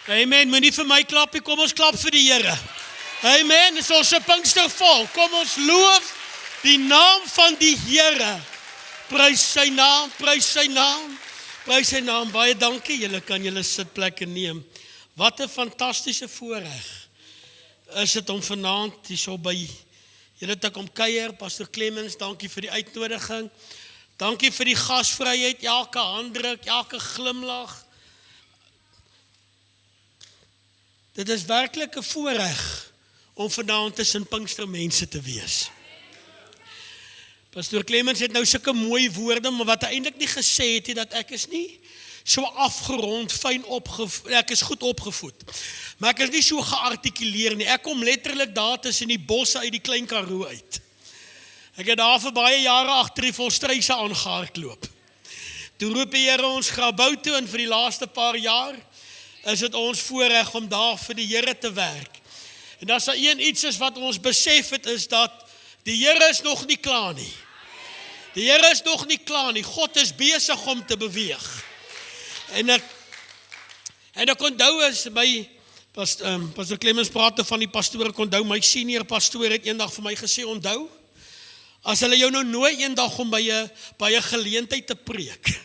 Amen, moenie vir my klap nie, kom ons klap vir die Here. Amen, dis ons Pinkstervol, kom ons loof die naam van die Here. Prys sy naam, prys sy naam, prys sy naam. Baie dankie, julle kan julle sitplekke neem. Wat 'n fantastiese voorreg is dit om vanaand hierso by julle te kom kuier. Pastor Clemens, dankie vir die uitnodiging. Dankie vir die gasvryheid, elke handdruk, elke glimlag. Dit is werklik 'n voorreg om vanaand tussen Pinkstermense te wees. Pastor Clemens het nou sulke mooi woorde, maar wat hy eintlik nie gesê het, dat ek is nie so afgerond, fyn opgevoed, ek is goed opgevoed. Maar ek is nie so geartikuleer nie. Ek kom letterlik daar tussen die bosse uit die Klein Karoo uit. Ek het daar vir baie jare agter die Volstruise aangehardloop. Toe roep die Here ons Grabouw toe en vir die laaste paar jaar is dit ons voorreg om daar vir die Here te werk. En as daar iets is wat ons besef het, is dat die Here is nog nie klaar nie. Die Here is nog nie klaar nie. God is besig om te beweeg. En ek onthou is by Pastor Clemens praatte van die pastoor, ek onthou my senior pastoor het eendag vir my gesê, onthou, as hulle jou nou nooi eendag om by 'n geleentheid te preek,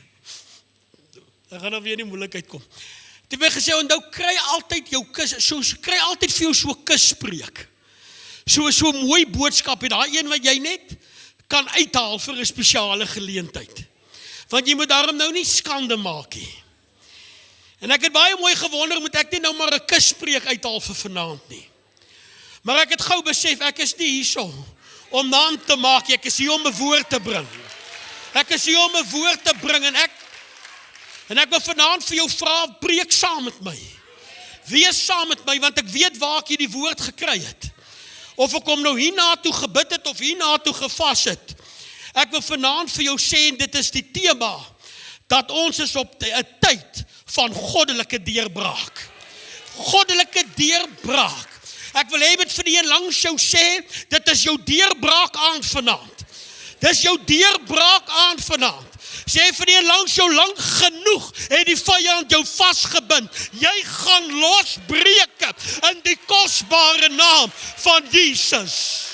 dan gaan daar weer die moeilikheid kom. Toe het hy gesê, onthou, kry altyd vir jou so 'n kuspreek. So mooi boodskap, en daai een wat jy net kan uithaal vir 'n spesiale geleentheid. Want jy moet daarom nou nie skande maak nie. En ek het baie mooi gewonder, moet ek nie nou maar 'n kuspreek uithaal vir vanaand nie. Maar ek het gou besef, ek is nie hierso om naam te maak, ek is hier om 'n woord te bring. Ek is hier om 'n woord te bring, en ek wil vanaand vir jou vra, preek saam met my. Wees saam met my, want ek weet waar ek hierdie woord gekry het. Of ek hom nou hierna toe gebid het, of hierna toe gevas het. Ek wil vanaand vir jou sê, en dit is die tema, dat ons is op 'n tyd van goddelike deurbraak. Goddelike deurbraak. Ek wil hê met vir die een langs jou sê, dit is jou deurbraak aan vanaand. Dis jou deurbraak aan vanaand. Sê vir die een langs jou, lang genoeg het die vyand jou vasgebind. Jy gaan losbreek in die kosbare naam van Jesus.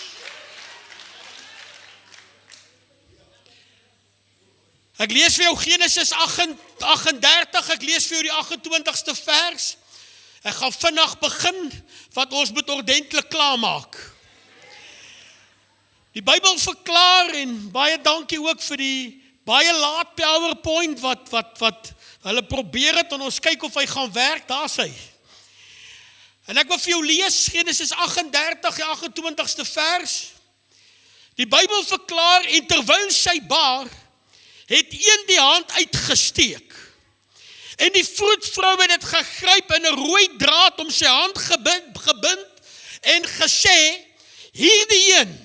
Ek lees vir jou Genesis 38, ek lees vir jou die 28ste vers. Ek gaan vinnig begin, wat ons moet ordentlik klaarmaak. Die Bybel verklaar, en baie dankie ook vir die baie laat PowerPoint, wat hulle probeer het, en ons kyk of hy gaan werk, daar is hy. En ek wil vir jou lees, Genesis 38, die 28ste vers. Die Bybel verklaar, en terwyl sy baar, het een die hand uitgesteek. En die vroedvrou het dit gegryp en 'n rooi draad om sy hand gebind en gesê, hierdie een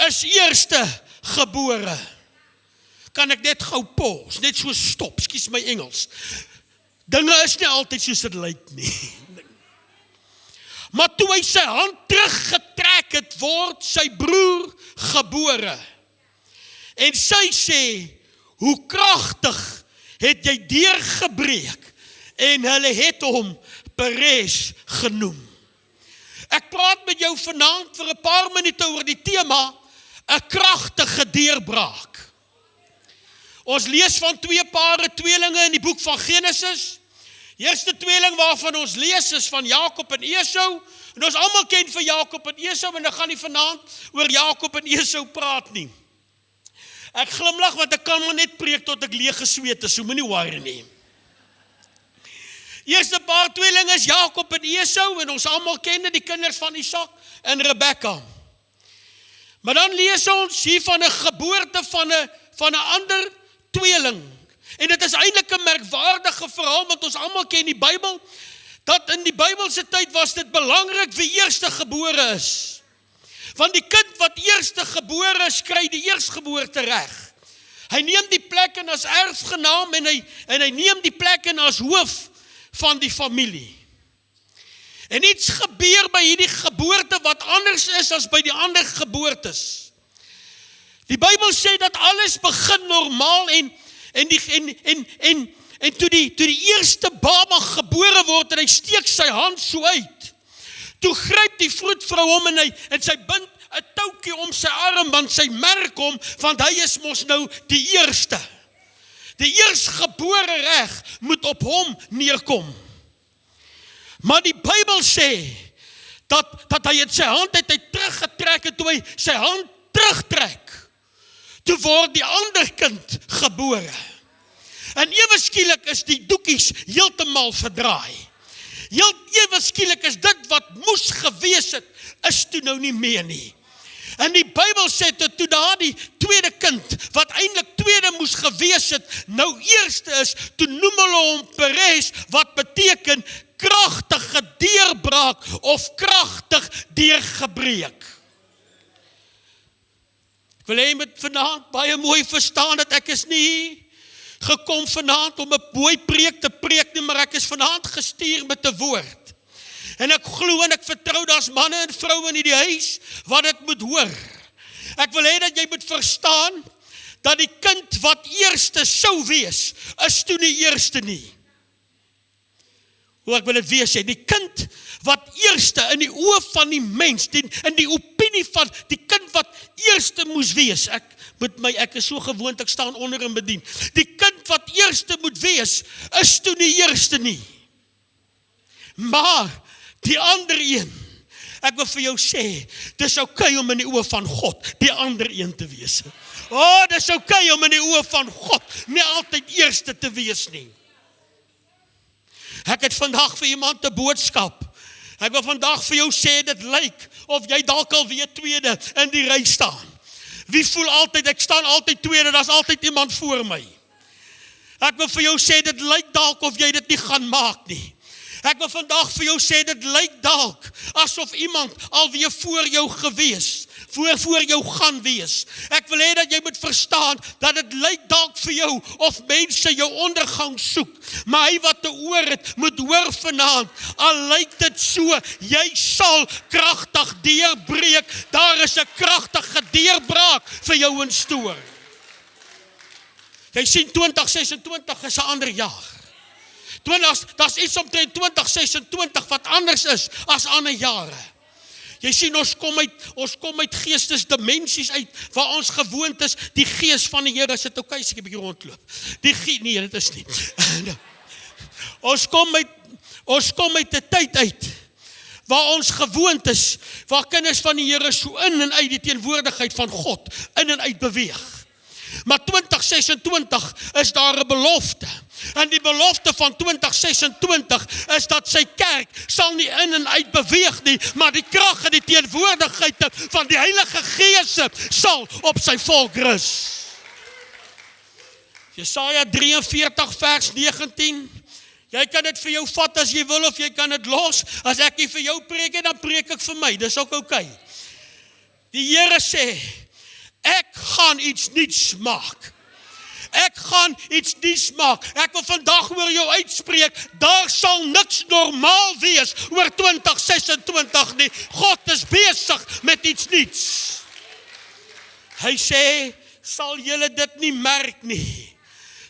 is eerste gebore. Kan ek net gou pause, net so stop, skus my Engels. Dinge is nie altyd soos dit lyk nie. Maar toe hy sy hand teruggetrek het, word sy broer gebore. En sy sê, hoe kragtig het jy deurgebreek, en hulle het hom Peres genoem. Ek praat met jou vanaand vir 'n paar minute oor die tema, 'n kragtige deurbraak. Ons lees van 2 pare tweelinge in die boek van Genesis. Die eerste tweeling waarvan ons lees is van Jakob en Esau, en ons almal ken vir Jakob en Esau, en ek gaan nie vanaand oor Jakob en Esau praat nie. Ek glimlag, want ek kan maar net preek tot ek leeg gesweet is, so moenie worry nie. Eerste paar tweelinge is Jakob en Esau, en ons almal ken die kinders van Isak en Rebekka. Maar dan lees ons hier van 'n geboorte van 'n ander tweeling. En dit is eintlik 'n merkwaardige verhaal, want ons almal ken die Bybel, dat in die Bybelse tyd was dit belangrik wie eerste gebore is. Want die kind wat eerste gebore is, kry die eerstgeboorte reg. Hy neem die plek in as erfgenaam, en hy neem die plek in as hoof van die familie. En iets gebeur by hierdie geboorte wat anders is as by die ander geboortes. Die Bybel sê dat alles begin normaal, en toe die eerste baba gebore gebore word en hy steek sy hand so uit. Toe gryp die vroedvrou hom en sy bind 'n toukie om sy arm, want sy merk hom, want hy is mos nou die eerste. Die eerstgebore reg moet op hom neerkom. Maar die Bybel sê, dat hy het sy hand uit hy teruggetrek en toe hy sy hand terugtrek, toe word die ander kind gebore. En ewe skielik is die doekies heeltemal verdraai. Ewe skielik is dit wat moes gewees het, is toe nou nie meer nie. En die Bybel sê toe daar die tweede kind, wat eintlik tweede moes gewees het, nou eerste is, toe noem hulle hom Peres, wat beteken kragtige deurbraak of kragtig deurgebreek. Ek wil hê jy moet vanaand baie mooi verstaan dat ek is nie gekom vanaand om 'n mooi preek te preek nie, maar ek is vanaand gestuur met 'n woord. En ek glo en ek vertrou daar's manne en vroue in hierdie huis wat dit moet hoor. Ek wil hê dat jy moet verstaan dat die kind wat eerste sou wees, is toe nie eerste nie. Hoe ek wil dit weer sê, die kind wat eerste in die oë van die mens, in die opinie van die kind wat eerste moes wees, ek is so gewoond, ek staan onder en bedien, die kind wat eerste moet wees, is toe nie eerste nie. Maar, die ander een, ek wil vir jou sê, dis okay om in die oë van God, die ander een te wees. Dis okay om in die oë van God, nie altyd eerste te wees nie. Ek het vandag vir iemand 'n boodskap. Ek wil vandag vir jou sê, dit lyk of jy dalk al weer tweede in die ry staan. Wie voel altyd, ek staan altyd tweede, daar's altyd iemand voor my. Ek wil vir jou sê, dit lyk dalk of jy dit nie gaan maak nie. Ek wil vandag vir jou sê, dit lyk dalk asof iemand alweer voor jou gewees, voor jou gaan wees. Ek wil hê dat jy moet verstaan, dat dit lyk dalk vir jou, of mense jou ondergang soek, maar hy wat 'n oor het, moet hoor vanaand, al lyk dit so, jy sal kragtig deurbreek, daar is 'n kragtige deurbraak vir jou instoor. Jy sien, 2026 is 'n ander jaar. Daar's iets omtrent 2026 wat anders is as ander jare. Jy sien, ons kom uit geestesdimensies uit, waar ons gewoond is, die gees van die Here, as dit okay is, ek 'n bietjie rondloop. Nee, dit is nie. Ons kom uit 'n tyd uit, waar ons gewoond is, waar kinders van die Here so in en uit die teenwoordigheid van God, in en uit beweeg. Maar 2026 is daar 'n belofte. En die belofte van 2026 is dat sy kerk sal nie in en uit beweeg nie, maar die krag en die teenwoordigheid van die Heilige Gees sal op sy volk rus. Jesaja 43 vers 19. Jy kan dit vir jou vat as jy wil, of jy kan dit los. As ek nie vir jou preek het, dan preek ek vir my. Dis ook okay. Die Here sê, ek gaan iets nuuts maak. Ek gaan iets nuuts maak. Ek wil vandag oor jou uitspreek, daar sal niks normaal wees oor 2026 nie. God is besig met iets nuuts. Hy sê, sal julle dit nie merk nie.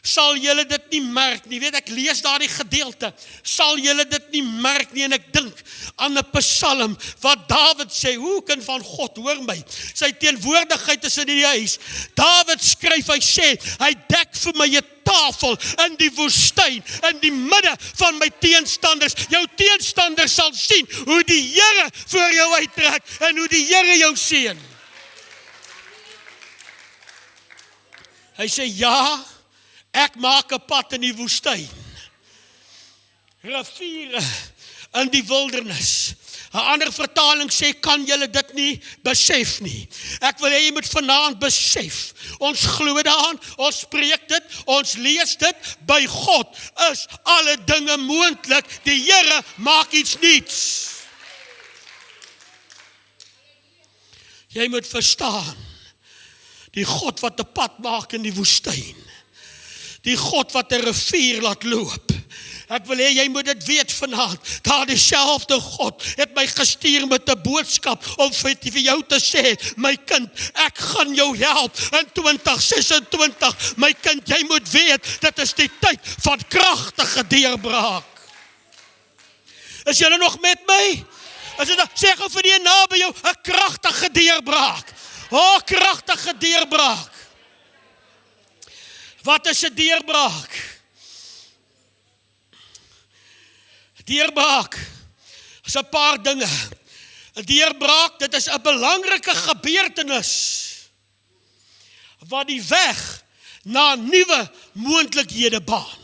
Sal julle dit nie merk nie. Weet, ek lees daardie gedeelte. Sal julle dit nie merk nie. En ek dink aan 'n psalm wat Dawid sê, hoe kind van God, hoor my. Sy teenwoordigheid is in die huis. Dawid skryf, hy sê, hy dek vir my 'n tafel in die woestyn, in die midde van my teenstanders. Jou teenstanders sal sien hoe die Here voor jou uittrek en hoe die Here jou seën. Hy sê, ja, ek maak 'n pad in die woestyn. Riviere in die wildernis. 'n ander vertaling sê, kan julle dit nie besef nie. Ek wil hê jy moet vanaand besef. Ons glo daaraan, ons spreek dit, ons lees dit. By God is alle dinge moontlik. Die Here maak iets nuuts. Jy moet verstaan. Die God wat 'n pad maak in die woestyn. Die God wat 'n rivier laat loop. Ek wil hê jy moet dit weet vanaand. Daar dieselfde God het my gestuur met 'n boodskap om vir jou te sê, my kind, ek gaan jou help in 2026. My kind, jy moet weet, dit is die tyd van kragtige deurbraak. Is julle nog met my? As dit sê gou vir die naby jou, 'n kragtige deurbraak. Kragtige deurbraak. Wat is 'n deurbraak? Deurbraak is 'n paar dinge. 'n Deurbraak, dit is 'n belangrike gebeurtenis wat die weg na nuwe moontlikhede baan.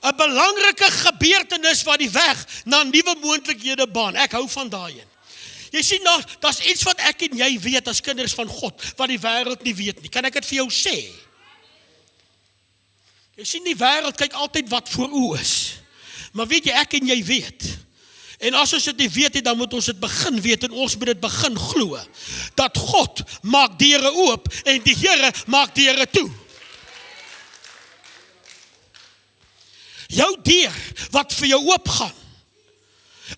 'n Belangrike gebeurtenis wat die weg na nuwe moontlikhede baan. Ek hou van daai een. Jy sien, daar's iets wat ek en jy weet as kinders van God, wat die wêreld nie weet nie. Kan ek dit vir jou sê? Jy sien, die wêreld kyk altyd wat voor oë is. Maar weet jy, ek en jy weet. En as ons dit nie weet nie, dan moet ons dit begin weet en ons moet dit begin glo. Dat God maak deure oop en die Here maak deure toe. Jou deur wat vir jou oopgaan,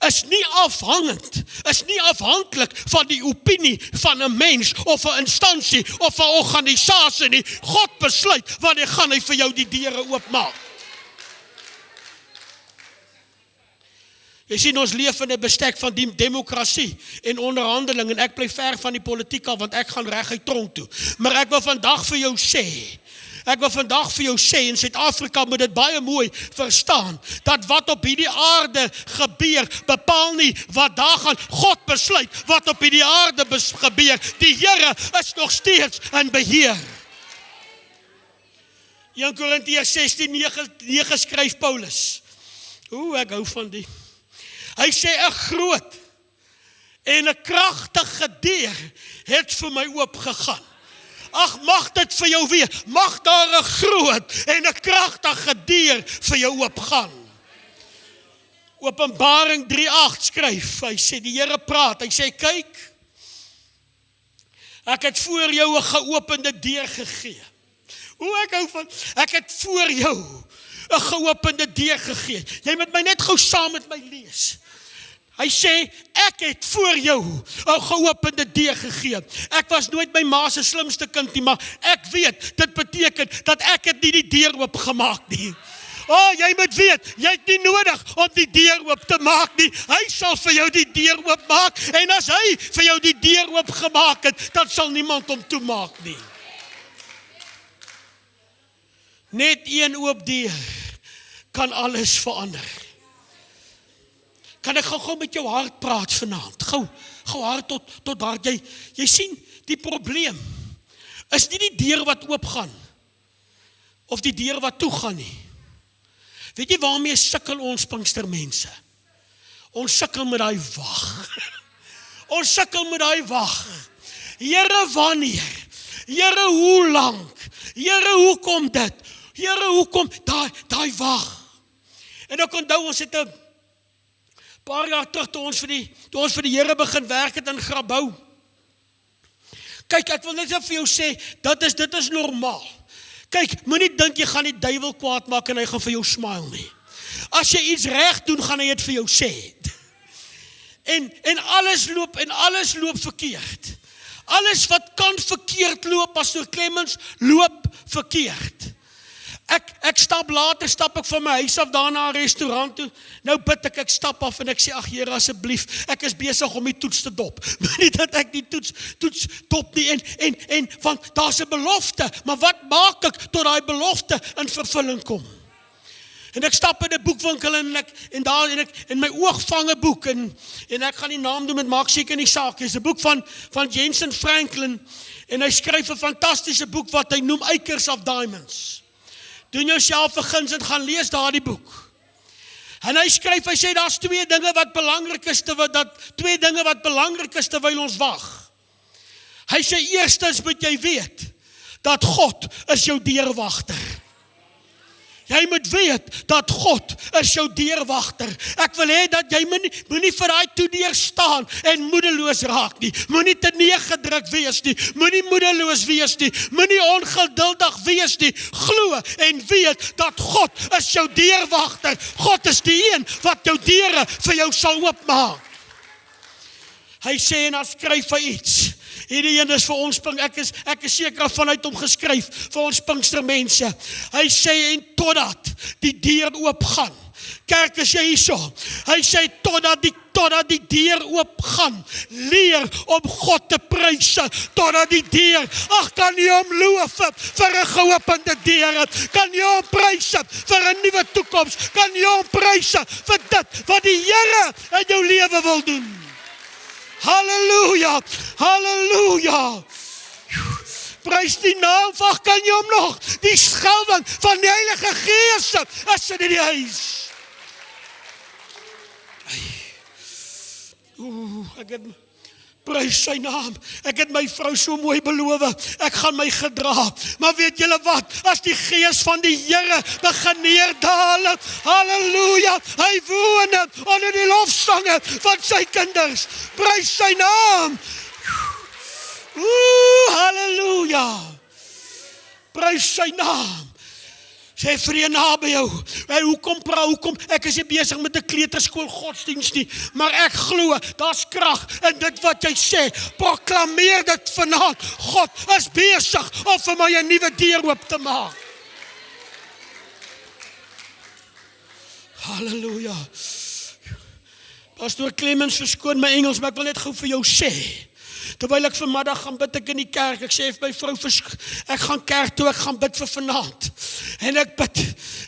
is nie afhanklik van die opinie van 'n mens of 'n instansie of 'n organisasie nie. God besluit wanneer gaan hy vir jou die deure oopmaak. Jy sien, ons leef in 'n bestek van die demokrasie en onderhandeling en ek bly ver van die politiek af want ek gaan reguit tronk toe. Maar ek wil vandag vir jou sê, in Suid-Afrika moet dit baie mooi verstaan, dat wat op hierdie aarde gebeur, bepaal nie wat daar gaan. God besluit wat op hierdie aarde gebeur. Die Here is nog steeds in beheer. 1 Korintiërs 16:9 skryf Paulus. Ek hou van die. Hy sê 'n groot en 'n kragtige deur het vir my oopgegaan. Ag, mag dit vir jou wees, mag daar 'n groot en 'n kragtige deur vir jou oopgaan. Openbaring 3:8 skryf, hy sê, die Here praat, hy sê, kyk, ek het voor jou 'n geopende deur gegee. Ek hou van, ek het voor jou 'n geopende deur gegee. Jy moet my net gou saam met my lees. Hy sê, ek het voor jou 'n geopende deur gegee. Ek was nooit my ma se slimste kind nie, maar ek weet, dit beteken dat ek het nie die deur oopgemaak nie. Jy moet weet, jy het nie nodig om die deur oop te maak nie. Hy sal vir jou die deur oopmaak, en as hy vir jou die deur oopgemaak het, dan sal niemand hom toemaak nie. Net een oop deur kan alles verander. Kan ek gou met jou hart praat vanaand? Gou hart tot hart. Jy sien, die probleem is nie die deur wat oopgaan of die deur wat toegaan nie. Weet jy waarmee sukkel ons Pinkstermense? Ons sukkel met daai wag. Ons sukkel met daai wag. Here, wanneer? Here, hoe lank? Here, hoekom dit? Here, hoekom daai wag? En ek onthou, ons het 'n paar jaar terug, toe ons vir die Here begin werk het in Grabouw. Kyk, ek wil net vir jou sê, dit is normaal. Kyk, moenie dink jy gaan die duiwel kwaad maak en hy gaan vir jou smile nie. As jy iets reg doen, gaan hy dit vir jou sê. En alles loop verkeerd. Alles wat kan verkeerd loop, Pastor Clemens, loop verkeerd. Ek stap ek van my huis af daar na 'n restaurant toe. Nou bid ek stap af en ek sê, ag Here, asseblief, ek is besig om die toets te dop. Nie dat ek die toets dop nie, en want daar's 'n belofte, maar wat maak ek tot daai belofte in vervulling kom? En ek stap in 'n boekwinkel en my oog vang 'n boek en ek gaan die naam doen, met maak seker nie saak. Dis 'n boek van Jensen Franklin en hy skryf 'n fantastiese boek wat hy noem Acres of Diamonds. Doen jouself 'n guns en gaan lees daardie boek. En hy sê daar's twee dinge wat belangrik is terwyl ons wag. Hy sê eerstens moet jy weet dat God is jou deurwagter. Jy moet weet dat God is jou deurwagter. Ek wil hê dat jy moenie vir daai toedeur staan en moedeloos raak nie. Moenie te neergedruk wees nie. Moenie moedeloos wees nie. Moenie ongeduldig wees nie. Glo en weet dat God is jou deurwagter. God is die een wat jou deure vir jou sal oopmaak. Hy sê en dan skryf hy iets. Hierdie een is vir ons, ek is seker vanuit hom geskryf, vir ons Pinkstermense. Hy sê, en totdat die deur oopgaan, Kerk, is jy hierso? Hy sê, totdat die deur oop gaan, leer om God te prys, totdat die deur, kan jy hom loof vir 'n geopende deur, kan jy hom prys vir 'n nuwe toekoms, kan jy hom prys vir dit wat die Here in jou lewe wil doen. Halleluja, halleluja. Prys die naam van, kan jy hom nog, die skelwing van die Heilige Gees, as in die huis. Ek het, prys sy naam, ek het my vrou so mooi beloof, ek gaan my gedra, maar weet julle wat, as die Gees van die Here begin neerdale, halleluja, hy woon onder die lofsange van sy kinders, prys sy naam, halleluja, prys sy naam. Sê vir jy naby jou, hoekom, ek is nie besig met 'n kleuterskool godsdienst nie, maar ek glo, daar's krag in dit wat jy sê, proklameer dit vanaand, God is besig om vir my 'n nuwe deur oop te maak. Halleluja. Pastor Clemens, verskoon my Engels, maar ek wil net gou vir jou sê, terwyl ek vanmiddag gaan bid ek in die kerk, ek sê vir my vrou, ek gaan kerk toe, ek gaan bid vir vanaand, en ek bid,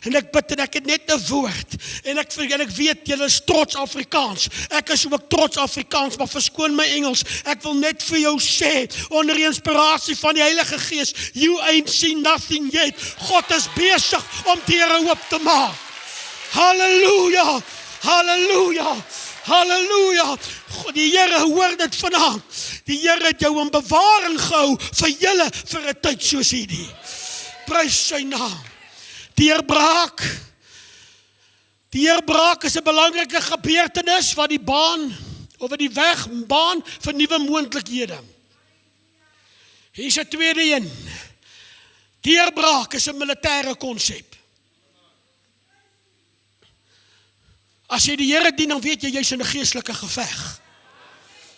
en ek het net 'n woord, en ek weet, julle is trots Afrikaans, ek is ook trots Afrikaans, maar verskoon my Engels, ek wil net vir jou sê, onder die inspirasie van die Heilige Gees, you ain't seen nothing yet, God is besig om deure oop te maak, halleluja, halleluja, halleluja, die Here hoor dit vanaand, die Here het jou in bewaring gehou, vir julle, vir 'n tyd soos hierdie, prys sy naam, deurbraak is 'n belangrike gebeurtenis, wat die baan, of die weg, baan, vir nuwe moontlikhede, hier is 'n tweede een, deurbraak is 'n militêre konsep, as jy die Here dien, dan weet jy, jy's in 'n geestelike geveg.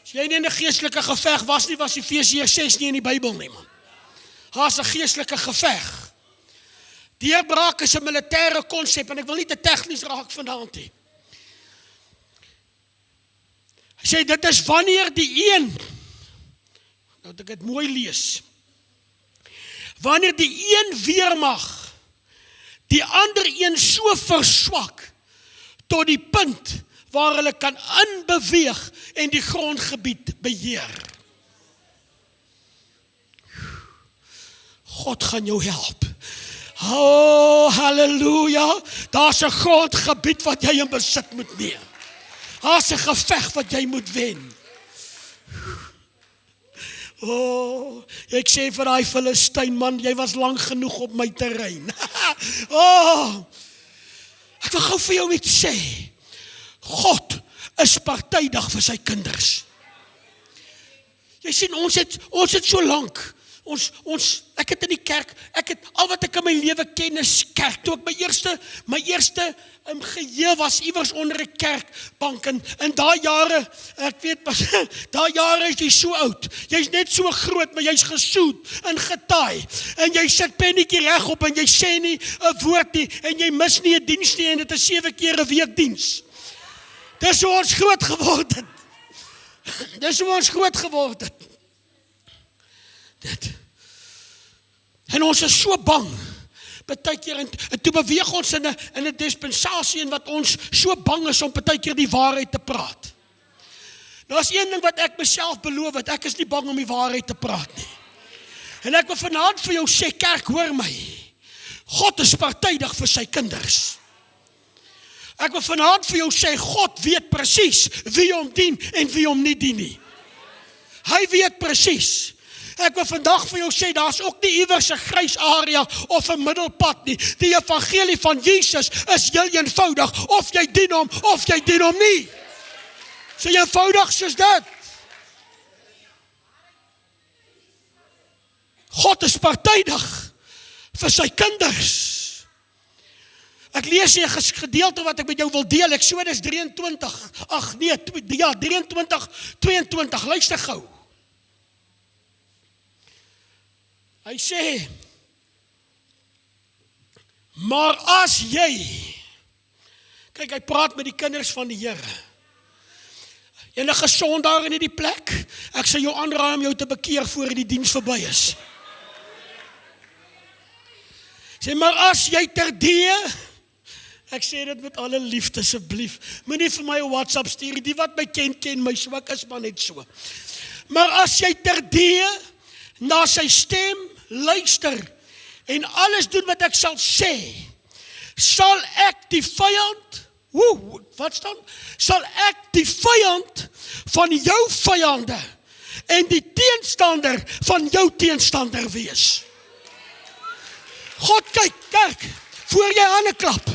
As jy nie in 'n geestelike geveg was Efesiërs 6 nie in die Bybel nie, man. Daar's 'n geestelike geveg. Deurbraak is 'n militêre konsep, en ek wil nie te tegnies raak vanaand nie. Hy sê, dit is wanneer die een, nou ek dit mooi lees, wanneer die een weermag, die ander een so verswak, tot die punt waar hulle kan inbeweeg en die grondgebied beheer. God gaan jou help. Oh, halleluja, daar's 'n grondgebied wat jy in besit moet neem. Daar's 'n geveg wat jy moet wen. Oh, ek sê vir daai Filistyn man, jy was lank genoeg op my terrein. Oh, ek wil gou vir jou iets sê. God is partydig vir sy kinders. Jy sien, ons het so lank, ek het in die kerk, al wat ek in my lewe ken is kerk. Toe ek my eerste geheel was iewers onder 'n kerkbank, en daai jare, ek weet pas, daai jare is jy so oud, jy's net so groot, maar jy's gesoed en getaai, en jy sit pennetjie reg op, en jy sê nie 'n woord nie, en jy mis nie 'n diens nie, en dit is 7 keer 'n week diens. Dis hoe ons groot geword het. Dis hoe ons groot geword het. Dit. En ons is so bang, partykeer, en toe beweeg ons in 'n dispensasie, en wat ons so bang is om partykeer die waarheid te praat. Nou is een ding wat ek myself beloof het, ek is nie bang om die waarheid te praat nie. En ek wil vanaand vir jou sê, kerk, hoor my, God is partydig vir sy kinders. Ek wil vanaand vir jou sê, God weet presies wie hom dien en wie hom nie dien nie. Hy weet presies. Ek wil vandag vir jou sê, daar's ook nie iewers 'n grys area of 'n middelpad nie. Die evangelie van Jesus is heel eenvoudig, of jy dien hom of jy dien hom nie. So eenvoudig soos dit. God is partydig vir sy kinders. Ek lees hier 'n gedeelte wat ek met jou wil deel, Eksodus 23, 22, luister gou. Hy sê, maar as jy Kyk, hy praat met die kinders van die Here. Enige sondaar in hierdie plek, ek sal jou aanraai om jou te bekeer voor die diens verby is. Sê, maar as jy terdee, ek sê dit met alle liefde asseblief, moenie vir my 'n WhatsApp stuur, die wat my ken my, so ek is maar net so. Maar as jy terdee, na sy stem luister, en alles doen wat ek sal sê, sal ek die vyand, wat staan? Sal ek die vyand van jou vyande, en die teenstander van jou teenstander wees. God kyk, kerk, voor jy hande klap,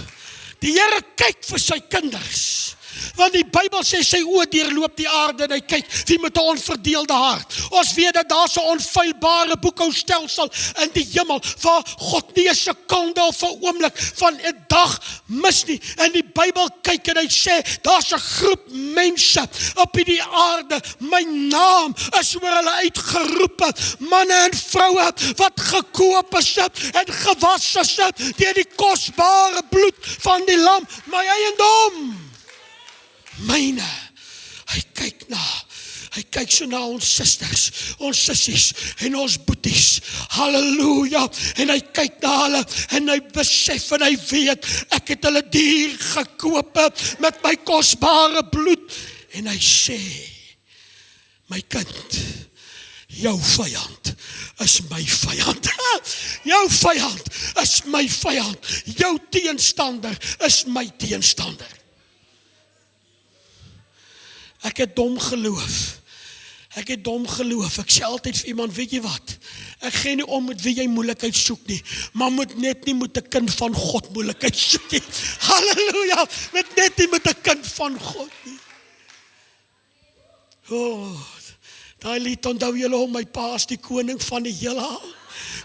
die Here kyk vir sy kinders, want die Bybel sê sy oë deurloop die aarde en hy kyk wie met 'n onverdeelde hart. Ons weet dat daar 'n onfeilbare boekhoustelsel in die hemel waar God nie 'n sekonde of 'n oomblik van 'n dag mis nie. En die Bybel kyk en hy sê daar's 'n groep mense op hierdie aarde. My naam is oor hulle uitgeroepe, manne en vroue wat gekoop is en gewas is deur die kosbare bloed van die lam, my eiendom. Myne, hy kyk so na ons susters, ons sissies en ons boeties, halleluja, en hy kyk na hulle, en hy besef en hy weet, ek het hulle duur gekoop met my kosbare bloed, en hy sê, my kind, jou vyand is my vyand, jou vyand is my vyand, jou teenstander is my teenstander. Ek het dom geloof, ek sê altyd vir iemand, weet jy wat, ek gee nie om met wie jy moeilikheid soek nie, maar moet net nie met 'n kind van God moeilikheid soek nie, halleluja, moet net nie met 'n kind van God nie. Daai lied onthou julle hom, my pa is die koning van die heelal.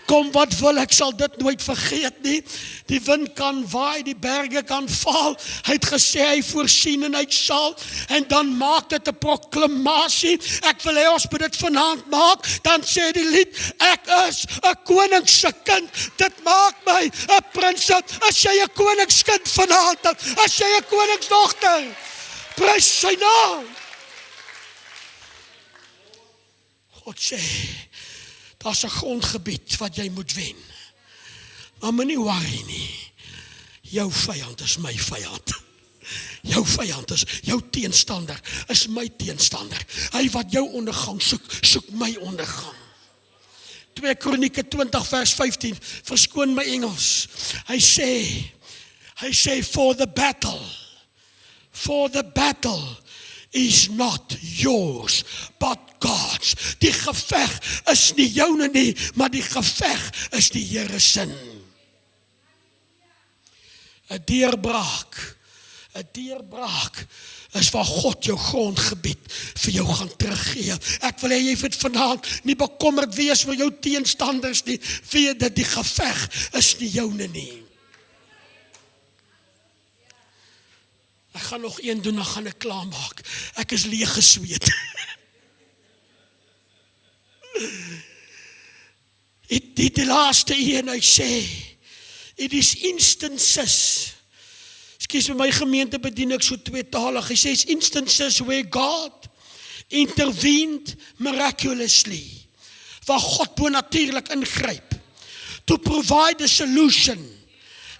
Kom wat wil, ek sal dit nooit vergeet nie. Die wind kan waai, die berge kan val. Hy het gesê hy voorsien en hy sal. En dan maak dit 'n proklamasie. Ek wil hê ons moet dit vanaand maak. Dan sê die lied, ek is 'n koningse kind. Dit maak my 'n prinses. As jy 'n koningskind vanaand, as jy 'n koningsdogter, prys sy naam. God sê, daar's 'n grondgebied wat jy moet wen. Maar moenie worry nie. Jou vyand is my vyand. Jou vyand is, jou teenstander is my teenstander. Hy wat jou ondergang soek, soek my ondergang. 2 Kronieke 20 vers 15, verskoon my Engels. Hy sê, for the battle is not yours, but God's. Die geveg is nie joune nie, maar die geveg is die Here se. 'n deurbraak is waar God jou grondgebied vir jou gaan teruggee. Ek wil hê jy moet vanaand nie bekommerd wees oor jou teenstanders nie, weet dat die geveg is nie joune nie. Ek gaan nog een doen, dan gaan ek klaarmaak. Ek is leeg gesweet. Die laaste een, hy sê, it is instances, excuse my gemeente bedien ek so tweetalig, hy sê, it's instances where God intervened miraculously, waar God bonatuurlik ingryp, to provide a solution,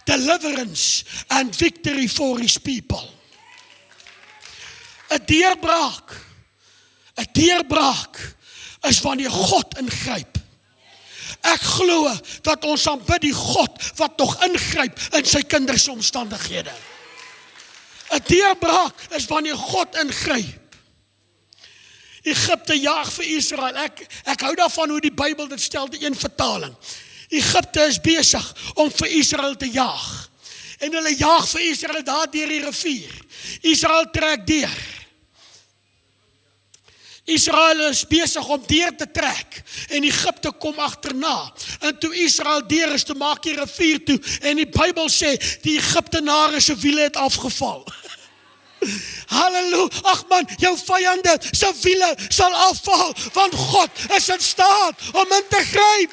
deliverance and victory for his people. 'n deurbraak is wanneer God ingryp. Ek glo dat ons aanbid die God wat nog ingryp in sy kinders omstandighede. 'n deurbraak is wanneer God ingryp. Egipte jaag vir Israel. Ek hou daarvan hoe die Bybel dit stel, die een vertaling. Egipte is besig om vir Israel te jaag. En hulle jaag vir Israel daar deur die rivier. Israel trek deur. Israel is besig om deur te trek en Egipte kom agterna. En toe Israel deur is, toe maak die rivier toe en die Bybel sê die Egiptenare se wiele het afgeval. Halleluja, ag man, jou vyande se wiele sal afval, want God is in staat om in te gryp.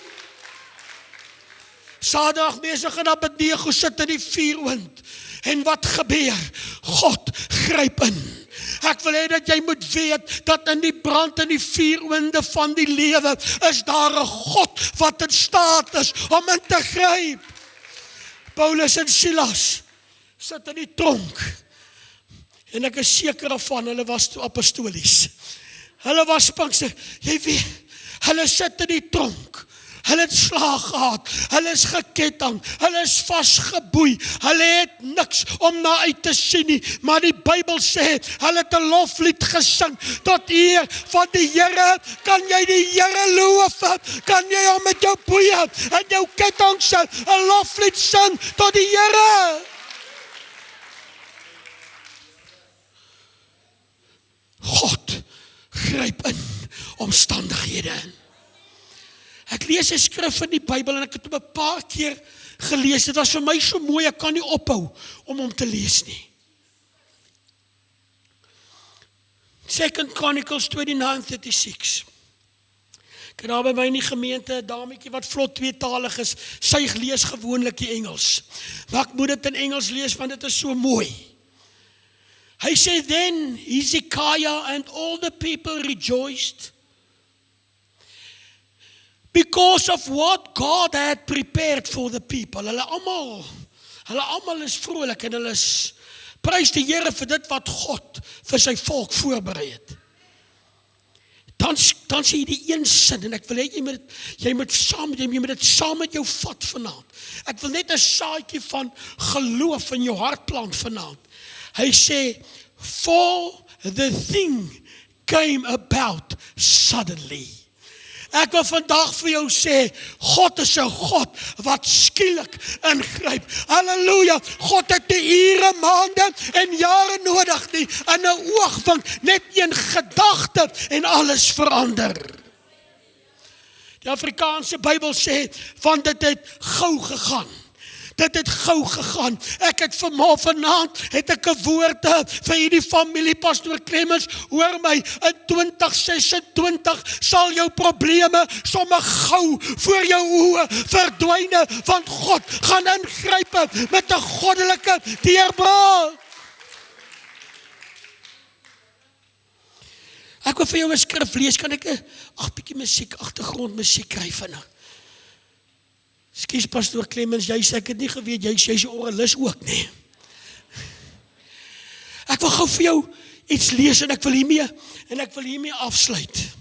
Sadrag, Mesach en Abednego sit in die vuuroond En wat gebeur? God gryp in. Ek wil hê dat jy moet weet, dat in die brand en die vuurwinde van die lewe, is daar 'n God wat in staat is om in te gryp. Paulus en Silas sit in die tronk, en ek is seker daarvan, hulle was apostolies. Hulle was Pinkster, jy weet, hulle sit in die tronk, hulle het slaag gehad, hulle is geketting, hulle is vasgeboei, hulle het niks om na uit te sien nie, maar die Bybel sê, hulle het 'n loflied gesing, tot eer van die Here. Kan jy die Here loof? Kan jy hom met jou boeie en jou kettinge 'n loflied sing tot die Here? God gryp in omstandighede. Ek lees 'n skrif in die Bybel en ek het hom 'n paar keer gelees. Dit was vir my so mooi, ek kan nie ophou om hom te lees nie. 2 Chronicles 29:36. Ek het daar by my in die gemeente 'n dametjie wat vlot tweetalig is. Sy lees gewoonlik die Engels. Maar ek moet dit in Engels lees want dit is so mooi. Hy sê, then Hezekiah and all the people rejoiced because of what God had prepared for the people. Hulle almal is vrolik en hulle is prys die Here vir dit wat God vir sy volk voorberei het. Dan sê jy die een sin, en ek wil hê jy moet dit saam met jou vat vanaand. Ek wil net 'n saadjie van geloof in jou hart plant vanaand. Hy sê, for the thing came about suddenly. Ek wil vandag vir jou sê, God is 'n God wat skielik ingryp. Halleluja, God het nie ure, maande en jare nodig nie. In 'n oogwink, net een gedagte en alles verander. Die Afrikaanse Bybel sê, van dit het gou gegaan. Dit het gou gegaan. Ek het vanaand het ek 'n woord vir hierdie familie, Pastoor Clemens, hoor my, in 2026 sal jou probleme sommer gou voor jou oë verdwyne, want God gaan ingryp met 'n goddelike deurbraak. Ek wil vir jou 'n skrif lees, kan ek 'n bietjie musiek, agtergrondmusiek kry vinnig? Skus Pastoor Clemens, jy sê ek het nie geweet, jy's 'n oralis ook, nee. Ek wil gou vir jou iets lees en ek wil hiermee afsluit.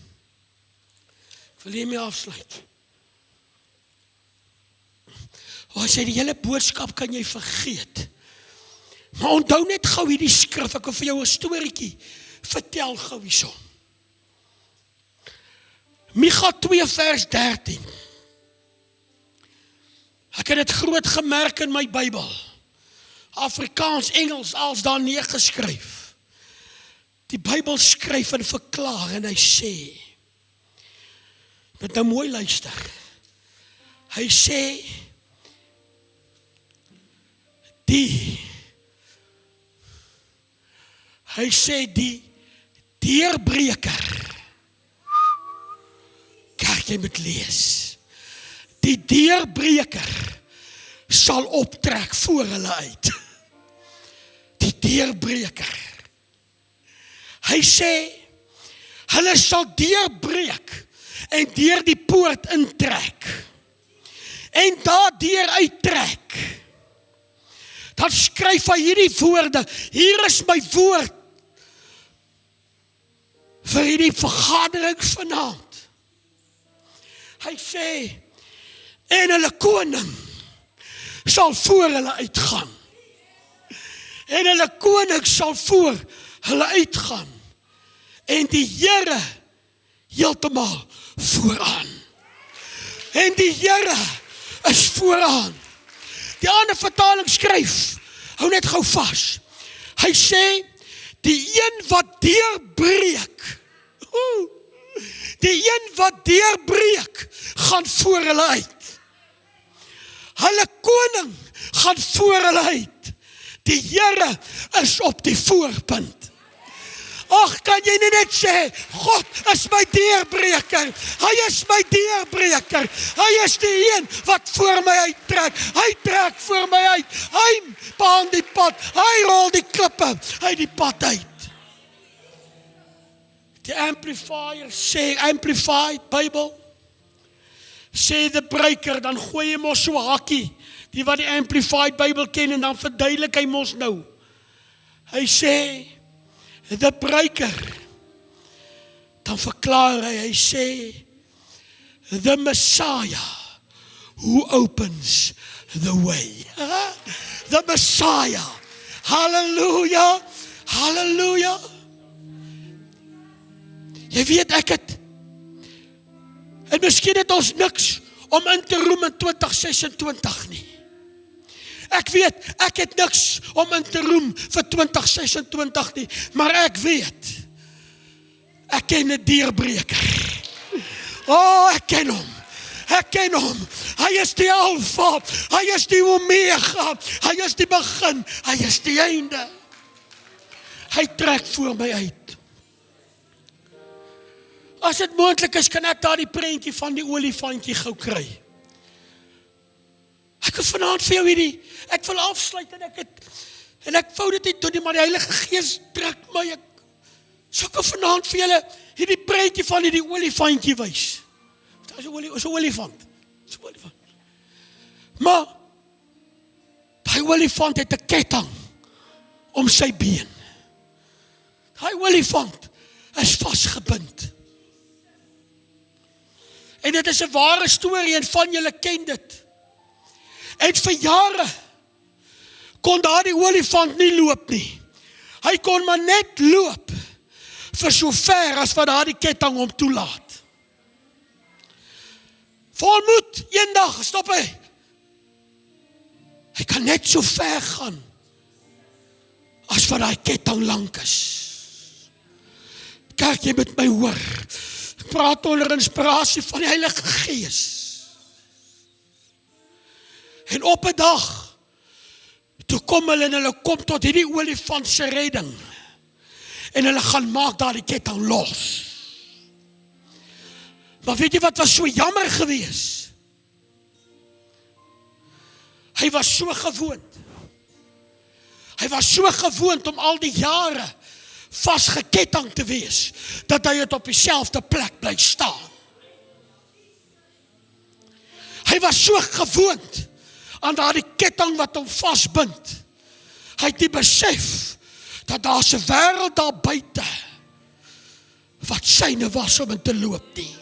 Hy sê die hele boodskap kan jy vergeet. Maar onthou net gou hierdie skrif, ek wil vir jou 'n storieetjie vertel gou hierso. Micha 2 vers 13. Ek het dit groot gemerk in my Bybel. Afrikaans, Engels, als daar neergeskryf. Die Bybel skryf en verklaar en hy sê, moet nou mooi luister. Hy sê, die deurbreker. Kijk, jy moet lees. Die deurbreker sal optrek voor hulle uit. Die deurbreker. Hy sê, hulle sal deurbreek en deur die poort intrek. En daardeur uittrek. Dan skryf hy hierdie woorde, hier is my woord vir hierdie vergadering vanaand. Hy sê, en hulle koning sal voor hulle uitgaan. En hulle koning sal voor hulle uitgaan. En die Here heeltemal vooraan. En die Here is vooraan. Die ander vertaling skryf, hou net gou vas. Hy sê, die een wat deurbreek, die een wat deurbreek, gaan voor hulle uit. Hulle koning gaan voor hulle uit. Die Here is op die voorpunt. Ag, kan jy nie net sê, God is my deurbreker. Hy is my deurbreker. Hy is die een wat voor my uittrek. Hy trek voor my uit. Hy baan die pad. Hy rol die klippe uit die pad uit. Die Amplifier sê, Amplified Bible, sê the breaker, dan gooi hy mos so hakkie, die wat die Amplified Bible ken, en dan verduidelik hy mos nou. Hy sê, the breaker, dan verklaar hy sê, the Messiah, who opens the way. The Messiah. Hallelujah, hallelujah. Jy weet ek het, en miskien het ons niks om in te roem in 2026 nie. Ek weet, ek het niks om in te roem vir 2026 nie, maar ek weet, ek ken 'n deurbreker. Oh, ek ken hom. Ek ken hom. Hy is die Alfa, hy is die Omega, hy is die begin, hy is die einde. Hy trek voor my uit. As dit moontlik is, kan ek daar die prentjie van die olifantjie gou kry. Ek wil vanaand vir jou hierdie, ek wil afsluit en ek wou dit nie doen nie, maar die Heilige Gees trek my, so ek wil vanaand vir julle hierdie prentjie van hierdie olifantjie wys. Dit is 'n olifant. Maar, die olifant het 'n ketting om sy been. Die olifant is vasgebind. En dit is 'n ware storie en van julle ken dit. En vir jare kon daardie olifant nie loop nie. Hy kon maar net loop vir so ver as wat daardie ketting hom toelaat. Volmoed, eendag, stop hy. Hy kan net so ver gaan as wat daai ketting lank is. Kyk, jy moet my hoor. Ek praat onder inspirasie van die Heilige Gees. En op 'n dag, toe kom hulle en hulle kom tot hierdie olifant se redding. En hulle gaan maak daardie ketting los. Maar weet jy wat was so jammer gewees? Hy was so gewoond. Hy was so gewoond om al die jare vasgeketting te wees, dat hy het op dieselfde plek bly staan. Hy was so gewoond aan daardie ketting wat hom vasbind. Hy het nie besef dat daar's 'n wêreld daar buite wat syne was om in te loop nie.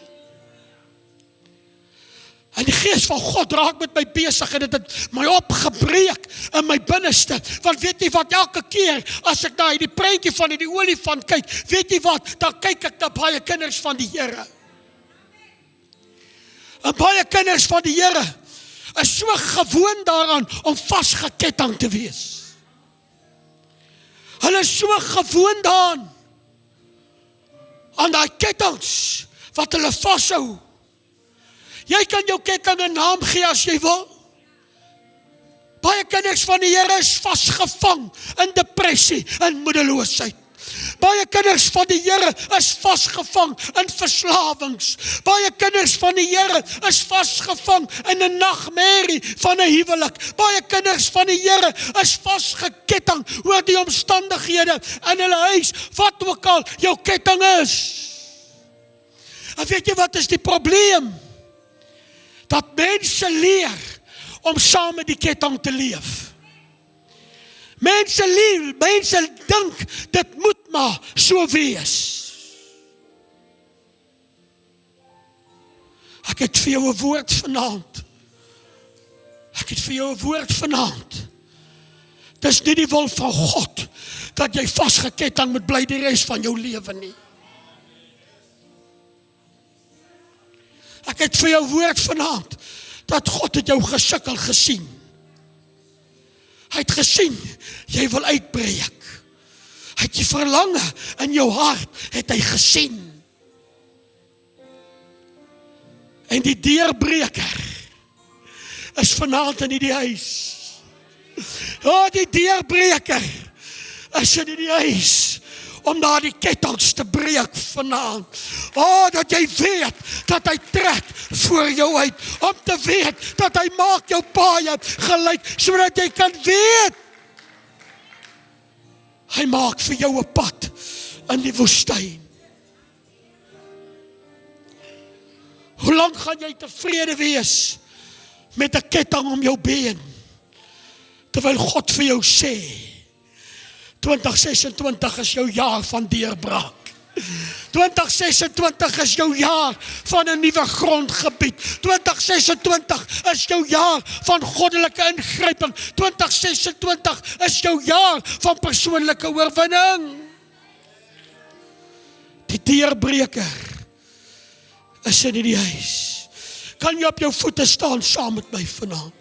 En die Gees van God raak met my besig en dit het my opgebreek in my binneste. Want weet jy wat, elke keer as ek na die prentjie van die olifant kyk, weet jy wat, dan kyk ek na baie kinders van die Here. En baie kinders van die Here is so gewoond daaraan om vasgeketting te wees. Hulle is so gewoond daaraan aan daai kettings wat hulle vashou. Jy kan jou ketting 'n naam gee as jy wil. Baie kinders van die Here is vasgevang in depressie en moedeloosheid. Baie kinders van die Here is vasgevang in verslawings. Baie kinders van die Here is vasgevang in 'n nagmerrie van 'n huwelik. Baie kinders van die Here is vasgeketting oor die omstandighede in hulle huis, wat ook al jou ketting is. En weet jy wat is die probleem? Dat mense leer om saam met die ketting te leef. Mense dink, dit moet maar so wees. Ek het vir jou 'n woord vanaand. Dis nie die wil van God, dat jy vasgeketting moet bly die res van jou lewe nie. Ek het vir jou woord vanaand, dat God het jou gesukkel gesien. Hy het gesien, jy wil uitbreek. Hy het die verlange in jou hart, het hy gesien. En die deurbreker is vanaand in die huis. Ja, die deurbreker is in die huis, om daardie kettinge te breek vanaand. Dat jy weet dat hy trek voor jou uit, om te weet dat hy maak jou paaie gelyk, sodat jy kan weet, hy maak vir jou 'n pad in die woestyn. Hoe lank gaan jy tevrede wees met 'n ketting om jou been, terwyl God vir jou sê, 2026 is jou jaar van deurbraak. 2026 is jou jaar van 'n nuwe grondgebied. 2026 is jou jaar van goddelike ingryping. 2026 is jou jaar van persoonlike oorwinning. Die deurbreker is in die huis. Kan jy op jou voete staan saam met my vanaand?